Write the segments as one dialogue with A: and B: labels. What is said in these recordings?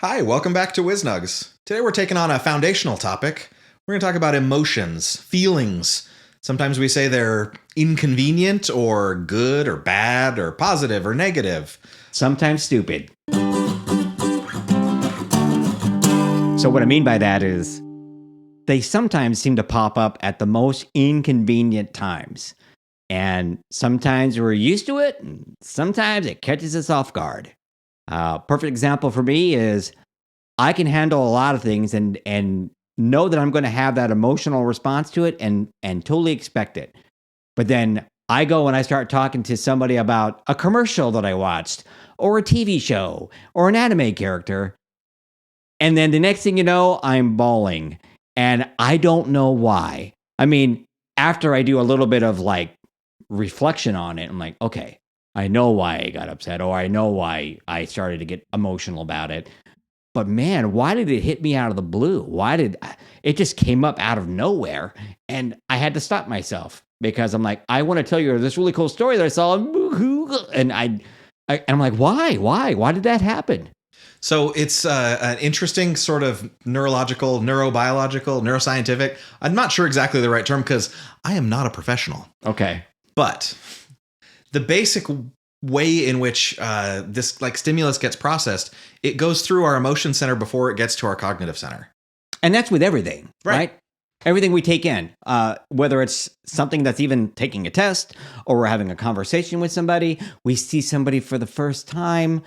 A: Hi, welcome back to WizNugs. Today we're taking on a foundational topic. We're going to talk about emotions, feelings. Sometimes we say they're inconvenient or good or bad or positive or negative.
B: Sometimes stupid. So what I mean by that is they sometimes seem to pop up at the most inconvenient times. And sometimes we're used to it, and sometimes it catches us off guard. Perfect example for me is I can handle a lot of things and know that I'm going to have that emotional response to it and totally expect it. But then I go and I start talking to somebody about a commercial that I watched or a TV show or an anime character. And then the next thing you know, I'm bawling and I don't know why. I mean, after I do a little bit of like reflection on it, I'm like, okay, I know why I got upset or I know why I started to get emotional about it. But man, why did it hit me out of the blue? It just came up out of nowhere? And I had to stop myself because I'm like, I want to tell you this really cool story that I saw. And I'm like, why? Why did that happen?
A: So it's an interesting sort of neurological, neurobiological, neuroscientific. I'm not sure exactly the right term because I am not a professional.
B: Okay.
A: But the basic way in which this like stimulus gets processed, it goes through our emotion center before it gets to our cognitive center.
B: And that's with everything, right? Everything we take in, whether it's something that's even taking a test or we're having a conversation with somebody, we see somebody for the first time,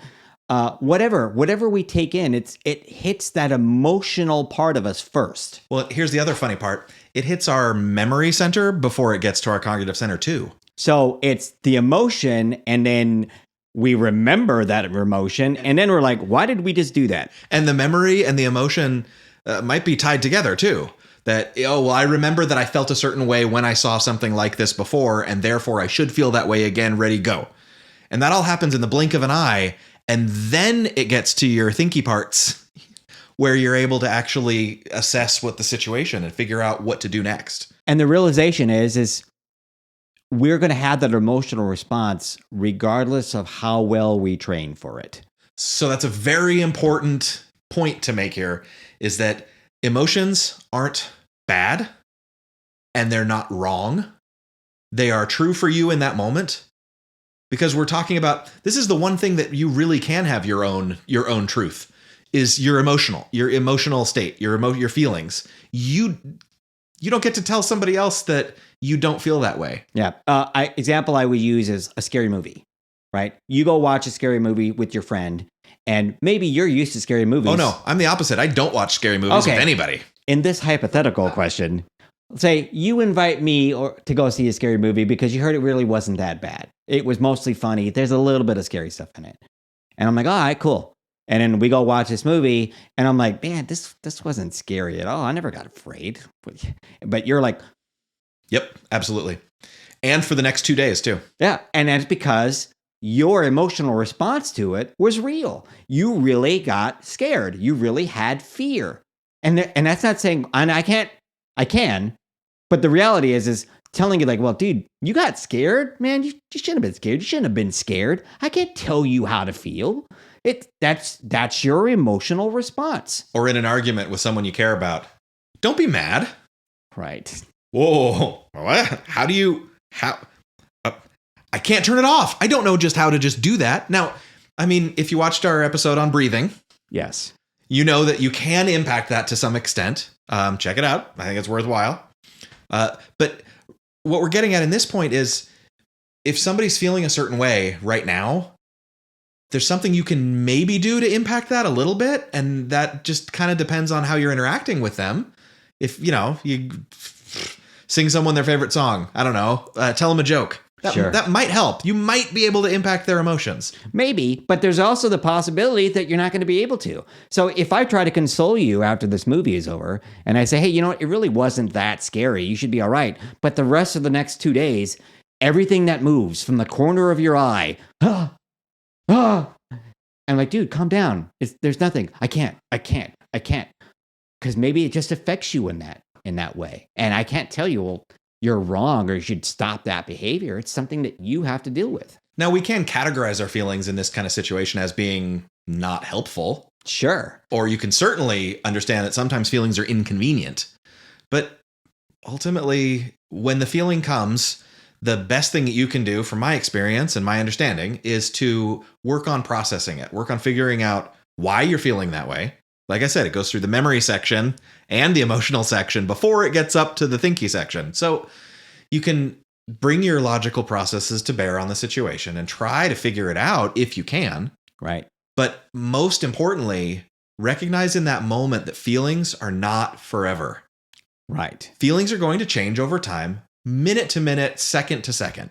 B: whatever we take in, it hits that emotional part of us first.
A: Well, here's the other funny part. It hits our memory center before it gets to our cognitive center too.
B: So it's the emotion, and then we remember that emotion, and then we're like, why did we just do that?
A: And the memory and the emotion might be tied together too. That, oh, well, I remember that I felt a certain way when I saw something like this before, and therefore I should feel that way again, ready, go. And that all happens in the blink of an eye, and then it gets to your thinky parts where you're able to actually assess what the situation and figure out what to do next.
B: And the realization is we're going to have that emotional response regardless of how well we train for it.
A: So that's a very important point to make here, is that emotions aren't bad and they're not wrong. They are true for you in that moment, because we're talking about, this is the one thing that you really can have your own truth, is your emotional state, your feelings. You don't get to tell somebody else that you don't feel that way.
B: Yeah. Example I would use is a scary movie, right? You go watch a scary movie with your friend, and maybe you're used to scary movies.
A: Oh, no. I'm the opposite. I don't watch scary movies with anybody.
B: In this hypothetical question, say you invite me to go see a scary movie because you heard it really wasn't that bad. It was mostly funny. There's a little bit of scary stuff in it. And I'm like, all right, cool. And then we go watch this movie, and I'm like, man, this wasn't scary at all. I never got afraid. But you're like,
A: yep, absolutely. And for the next 2 days, too.
B: Yeah, and that's because your emotional response to it was real. You really got scared. You really had fear. And that's not saying, and I can, but the reality is telling you like, well, dude, you got scared, man. You shouldn't have been scared. You shouldn't have been scared. I can't tell you how to feel. That's your emotional response.
A: Or in an argument with someone you care about, don't be mad.
B: Right.
A: Whoa. What? I can't turn it off. I don't know just how to just do that. Now, I mean, if you watched our episode on breathing,
B: yes,
A: you know that you can impact that to some extent. Check it out. I think it's worthwhile. But what we're getting at in this point is, if somebody's feeling a certain way right now, there's something you can maybe do to impact that a little bit. And that just kind of depends on how you're interacting with them. If, you sing someone their favorite song, I don't know, tell them a joke. That might help. You might be able to impact their emotions.
B: Maybe, but there's also the possibility that you're not going to be able to. So if I try to console you after this movie is over, and I say, hey, you know what, it really wasn't that scary. You should be all right. But the rest of the next 2 days, everything that moves from the corner of your eye, I'm like, dude, calm down. There's nothing. I can't. Because maybe it just affects you in that way. And I can't tell you, well, you're wrong or you should stop that behavior. It's something that you have to deal with.
A: Now, we can categorize our feelings in this kind of situation as being not helpful.
B: Sure.
A: Or you can certainly understand that sometimes feelings are inconvenient. But ultimately, when the feeling comes, the best thing that you can do, from my experience and my understanding, is to work on processing it, work on figuring out why you're feeling that way. Like I said, it goes through the memory section and the emotional section before it gets up to the thinky section. So you can bring your logical processes to bear on the situation and try to figure it out if you can.
B: Right.
A: But most importantly, recognize in that moment that feelings are not forever.
B: Right.
A: Feelings are going to change over time, minute to minute, second to second.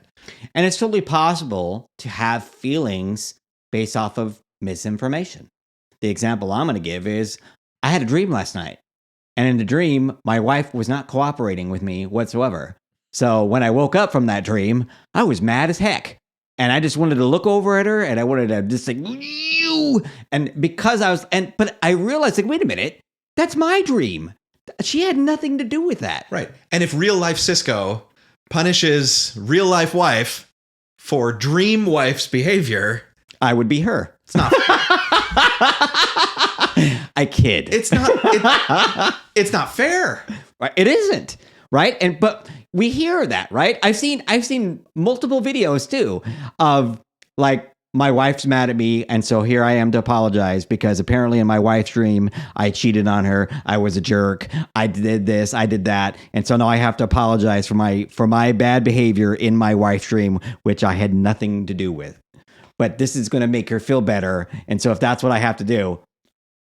B: And it's totally possible to have feelings based off of misinformation. The example I'm going to give is I had a dream last night. And in the dream, my wife was not cooperating with me whatsoever. So when I woke up from that dream, I was mad as heck. And I just wanted to look over at her and I wanted to just like, you. And because but I realized, like, wait a minute, that's my dream. She had nothing to do with that.
A: Right. And if real life Cisco punishes real life wife for dream wife's behavior,
B: I would be her.
A: It's not.
B: I kid.
A: It's not fair.
B: Right? It isn't. Right. But we hear that, right? I've seen multiple videos too of like, my wife's mad at me, and so here I am to apologize because apparently in my wife's dream, I cheated on her. I was a jerk. I did this. I did that. And so now I have to apologize for my bad behavior in my wife's dream, which I had nothing to do with. But this is going to make her feel better. And so if that's what I have to do,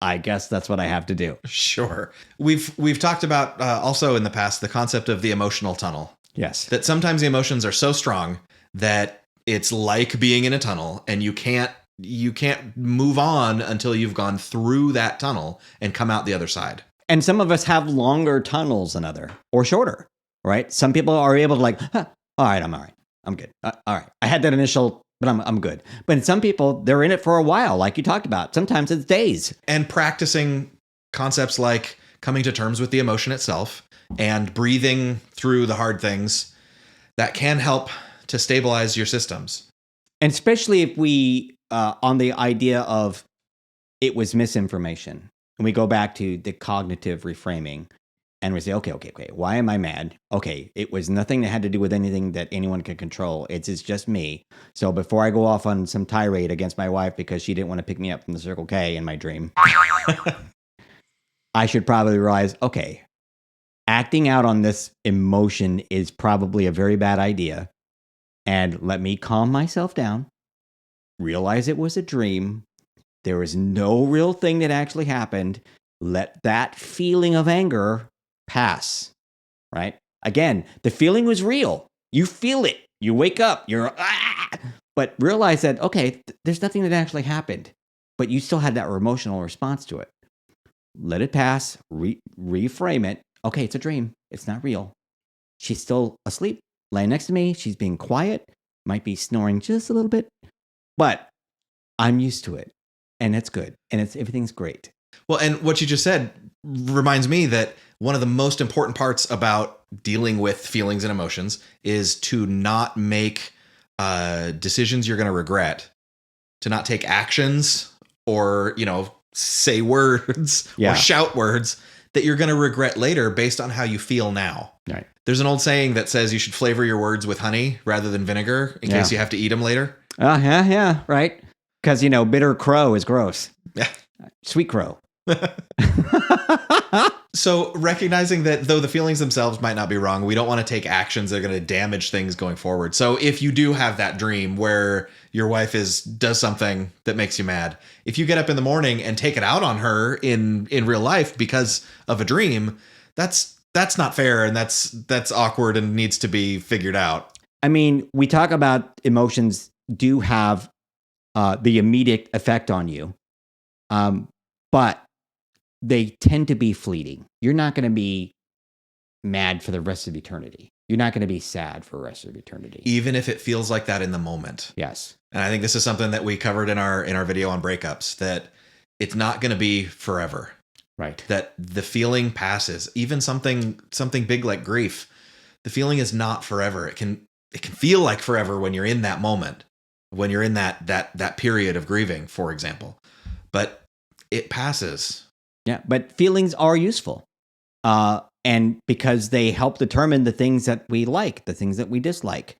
B: I guess that's what I have to do.
A: Sure. We've talked about also in the past the concept of the emotional tunnel.
B: Yes.
A: That sometimes the emotions are so strong that it's like being in a tunnel and you can't move on until you've gone through that tunnel and come out the other side.
B: And some of us have longer tunnels than other or shorter, right? Some people are able to like, all right, I'm all right. I'm good. All right. I had that initial, but I'm good. But in some people, they're in it for a while, like you talked about. Sometimes it's days.
A: And practicing concepts like coming to terms with the emotion itself and breathing through the hard things, that can help to stabilize your systems.
B: And especially if we, on the idea of it was misinformation, and we go back to the cognitive reframing, and we say, okay, why am I mad? Okay, it was nothing that had to do with anything that anyone could control. It's just me. So before I go off on some tirade against my wife because she didn't want to pick me up from the Circle K in my dream, I should probably realize, okay, acting out on this emotion is probably a very bad idea. And let me calm myself down, realize it was a dream. There was no real thing that actually happened. Let that feeling of anger pass, right? Again, the feeling was real. You feel it. You wake up, but realize that, okay, there's nothing that actually happened, but you still had that emotional response to it. Let it pass, reframe it. Okay, it's a dream. It's not real. She's still asleep. Laying next to me, she's being quiet, might be snoring just a little bit, but I'm used to it, and it's good, and everything's great.
A: Well, and what you just said reminds me that one of the most important parts about dealing with feelings and emotions is to not make decisions you're going to regret, to not take actions or, say words or shout words that you're going to regret later based on how you feel now.
B: Right.
A: There's an old saying that says you should flavor your words with honey rather than vinegar in case you have to eat them later.
B: Yeah, right. Because, bitter crow is gross.
A: Yeah.
B: Sweet crow.
A: So recognizing that though the feelings themselves might not be wrong, we don't want to take actions that are going to damage things going forward. So if you do have that dream where your wife does something that makes you mad, if you get up in the morning and take it out on her in real life because of a dream, that's not fair, and that's awkward and needs to be figured out.
B: I mean, we talk about emotions do have the immediate effect on you, but they tend to be fleeting. You're not going to be mad for the rest of eternity. You're not going to be sad for the rest of eternity.
A: Even if it feels like that in the moment.
B: Yes.
A: And I think this is something that we covered in our video on breakups, that it's not going to be forever.
B: Right. That
A: the feeling passes. Even something big like grief, the feeling is not forever. It can feel like forever when you're in that moment, when you're in that period of grieving, for example. But it passes.
B: Yeah, but feelings are useful. And because they help determine the things that we like, the things that we dislike,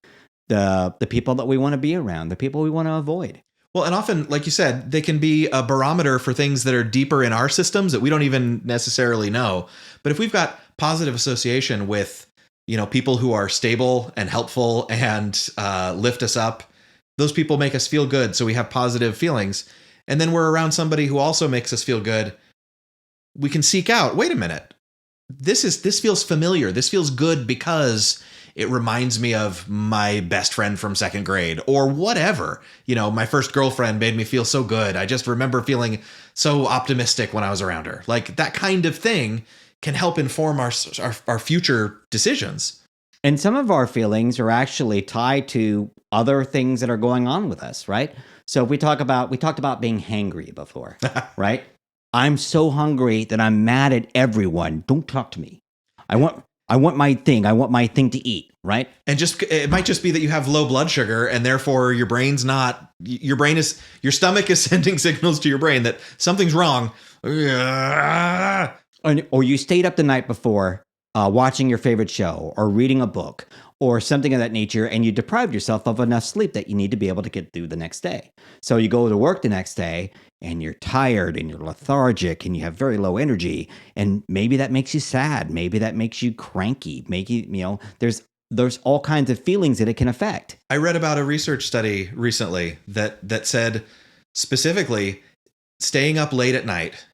B: the people that we want to be around, the people we want to avoid.
A: Well, and often, like you said, they can be a barometer for things that are deeper in our systems that we don't even necessarily know. But if we've got positive association with, people who are stable and helpful and lift us up, those people make us feel good. So we have positive feelings. And then we're around somebody who also makes us feel good. We can seek out, wait a minute. This feels familiar. This feels good because it reminds me of my best friend from second grade or whatever. My first girlfriend made me feel so good. I just remember feeling so optimistic when I was around her. Like that kind of thing can help inform our future decisions.
B: And some of our feelings are actually tied to other things that are going on with us, right? So we talked about being hangry before, right? I'm so hungry that I'm mad at everyone. Don't talk to me. I want my thing. I want my thing to eat, right?
A: And it might just be that you have low blood sugar and therefore your stomach is sending signals to your brain that something's wrong.
B: Or you stayed up the night before watching your favorite show or reading a book or something of that nature, and you deprived yourself of enough sleep that you need to be able to get through the next day. So you go to work the next day and you're tired and you're lethargic and you have very low energy, and maybe that makes you sad. Maybe that makes you cranky. There's all kinds of feelings that it can affect.
A: I read about a research study recently that said specifically staying up late at night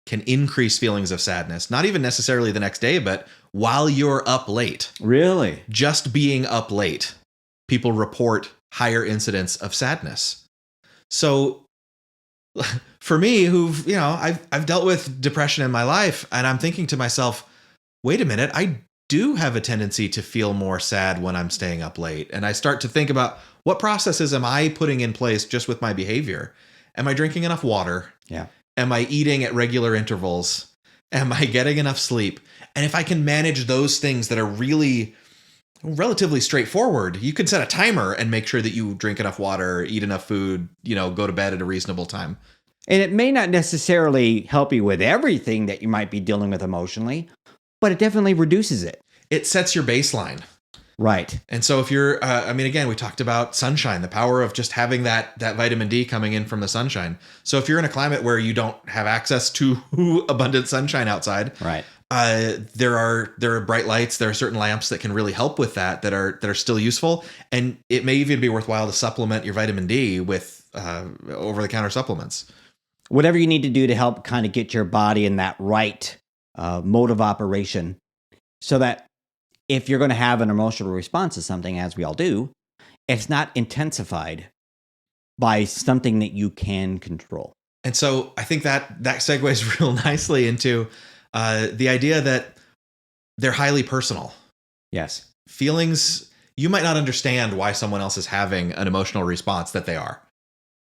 A: can increase feelings of sadness, not even necessarily the next day, but while you're up late.
B: Really?
A: Just being up late, people report higher incidence of sadness. So for me, I've dealt with depression in my life, and I'm thinking to myself, wait a minute, I do have a tendency to feel more sad when I'm staying up late. And I start to think about what processes am I putting in place just with my behavior? Am I drinking enough water?
B: Yeah.
A: Am I eating at regular intervals? Am I getting enough sleep? And if I can manage those things that are really relatively straightforward, you can set a timer and make sure that you drink enough water, eat enough food, go to bed at a reasonable time.
B: And it may not necessarily help you with everything that you might be dealing with emotionally, but it definitely reduces it.
A: It sets your baseline.
B: Right.
A: And so if you're, again, we talked about sunshine, the power of just having that vitamin D coming in from the sunshine. So if you're in a climate where you don't have access to abundant sunshine outside,
B: right.
A: There are bright lights. There are certain lamps that can really help with that are still useful. And it may even be worthwhile to supplement your vitamin D with over-the-counter supplements.
B: Whatever you need to do to help kind of get your body in that right mode of operation, so that if you're going to have an emotional response to something, as we all do, it's not intensified by something that you can control.
A: And so I think that segues real nicely into the idea that they're highly personal.
B: Yes.
A: Feelings, you might not understand why someone else is having an emotional response that they are.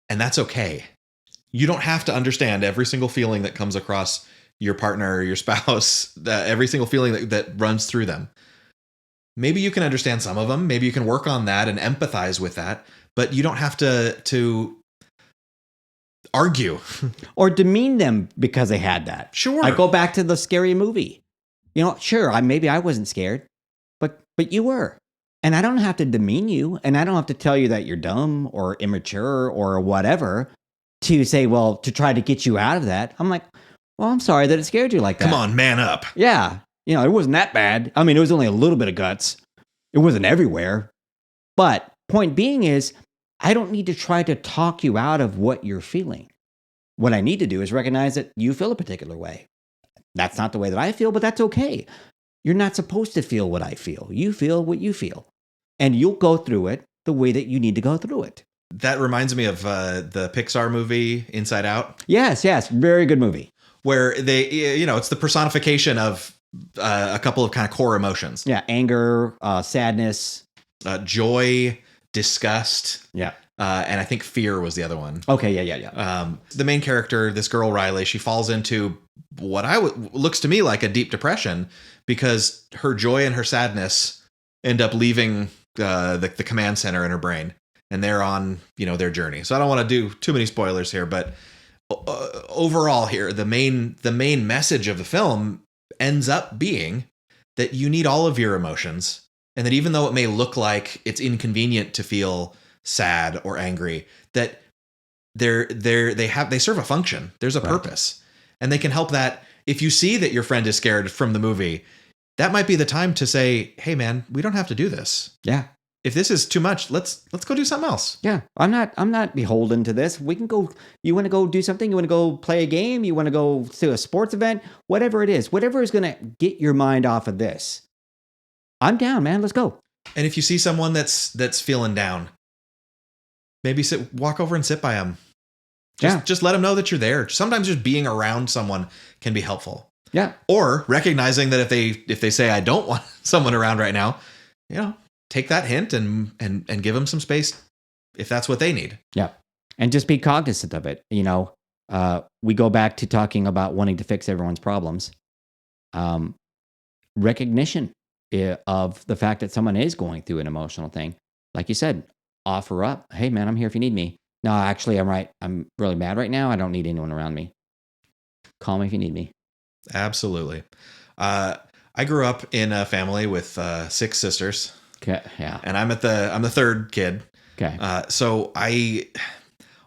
A: And that's okay. You don't have to understand every single feeling that comes across your partner or your spouse, every single feeling that runs through them. Maybe you can understand some of them. Maybe you can work on that and empathize with that, but you don't have to argue
B: or demean them because they had that.
A: Sure.
B: I go back to the scary movie. Sure, maybe I wasn't scared, but you were. And I don't have to demean you, and I don't have to tell you that you're dumb or immature or whatever to say, well, to try to get you out of that. I'm like, well, I'm sorry that it scared you like that.
A: Come on, man up.
B: Yeah. It wasn't that bad. I mean, it was only a little bit of guts. It wasn't everywhere. But point being is, I don't need to try to talk you out of what you're feeling. What I need to do is recognize that you feel a particular way. That's not the way that I feel, but that's okay. You're not supposed to feel what I feel. You feel what you feel. And you'll go through it the way that you need to go through it.
A: That reminds me of the Pixar movie Inside Out.
B: Yes. Very good movie.
A: Where they, it's the personification of a couple of kind of core emotions.
B: Yeah, anger, sadness,
A: joy, disgust.
B: Yeah.
A: And I think fear was the other one.
B: Okay, yeah.
A: The main character, this girl Riley, she falls into what looks to me like a deep depression because her joy and her sadness end up leaving the command center in her brain, and they're on their journey. So I don't want to do too many spoilers here, but overall here, the main message of the film ends up being that you need all of your emotions, and that even though it may look like it's inconvenient to feel sad or angry, that they serve a function. There's a purpose, and they can help that. If you see that your friend is scared from the movie, that might be the time to say, "Hey, man, we don't have to do this.
B: Yeah.
A: If this is too much, let's go do something else."
B: Yeah. I'm not beholden to this. We can go. You want to go do something? You want to go play a game? You want to go to a sports event? Whatever it is, whatever is going to get your mind off of this. I'm down, man. Let's go.
A: And if you see someone that's feeling down, maybe walk over and sit by them. Just let them know that you're there. Sometimes just being around someone can be helpful.
B: Yeah.
A: Or recognizing that if they say, I don't want someone around right now, take that hint and give them some space if that's what they need.
B: Yeah. And just be cognizant of it. We go back to talking about wanting to fix everyone's problems. Recognition of the fact that someone is going through an emotional thing. Like you said, offer up. Hey, man, I'm here if you need me. No, actually, I'm right. I'm really mad right now. I don't need anyone around me. Call me if you need me.
A: Absolutely. I grew up in a family with 6 sisters.
B: Okay. Yeah.
A: And I'm the third kid.
B: Okay.
A: So I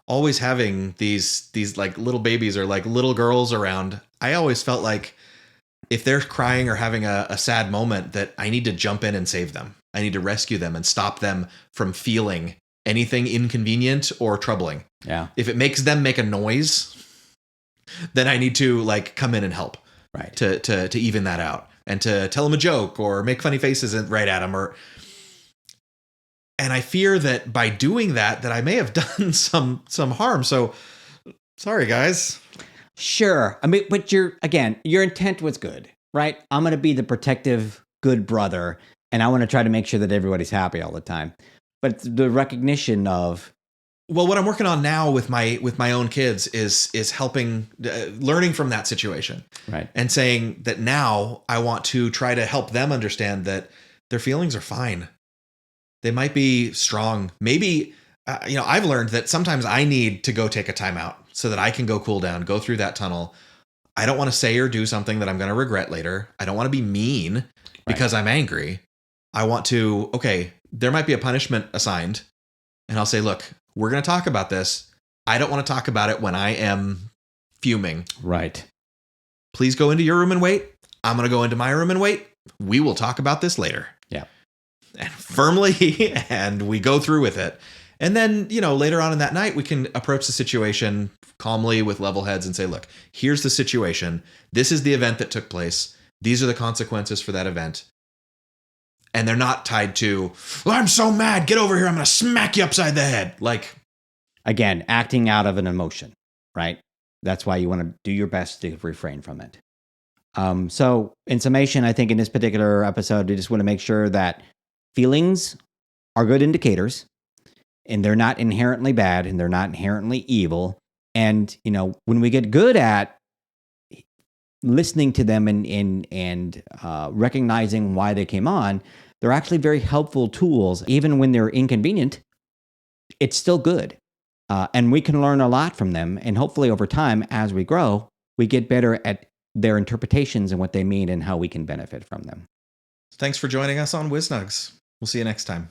A: always having these like little babies or like little girls around. I always felt like if they're crying or having a sad moment, that I need to jump in and save them. I need to rescue them and stop them from feeling anything inconvenient or troubling.
B: Yeah.
A: If it makes them make a noise, then I need to like come in and help.
B: Right.
A: To even that out, and to tell them a joke or make funny faces right at them, and I fear that by doing that I may have done some harm. So sorry, guys.
B: Sure. I mean, but your intent was good, right? I'm going to be the protective, good brother, and I want to try to make sure that everybody's happy all the time. But the recognition of,
A: well, what I'm working on now with my own kids is helping, learning from that situation,
B: right?
A: And saying that now I want to try to help them understand that their feelings are fine. They might be strong. Maybe, I've learned that sometimes I need to go take a timeout so that I can go cool down, go through that tunnel. I don't want to say or do something that I'm going to regret later. I don't want to be mean because I'm angry. I want to, there might be a punishment assigned, and I'll say, look, we're going to talk about this. I don't want to talk about it when I am fuming.
B: Right.
A: Please go into your room and wait. I'm going to go into my room and wait. We will talk about this later.
B: Yeah.
A: And firmly, and we go through with it. And then, later on in that night, we can approach the situation calmly with level heads and say, look, here's the situation. This is the event that took place. These are the consequences for that event. And they're not tied to, well, I'm so mad. Get over here. I'm going to smack you upside the head. Like,
B: again, acting out of an emotion, right? That's why you want to do your best to refrain from it. So in summation, I think in this particular episode, we just want to make sure that feelings are good indicators, and they're not inherently bad, and they're not inherently evil. And, when we get good at listening to them and recognizing why they came on, they're actually very helpful tools. Even when they're inconvenient, it's still good. And we can learn a lot from them. And hopefully over time, as we grow, we get better at their interpretations and what they mean and how we can benefit from them.
A: Thanks for joining us on WizNugs. We'll see you next time.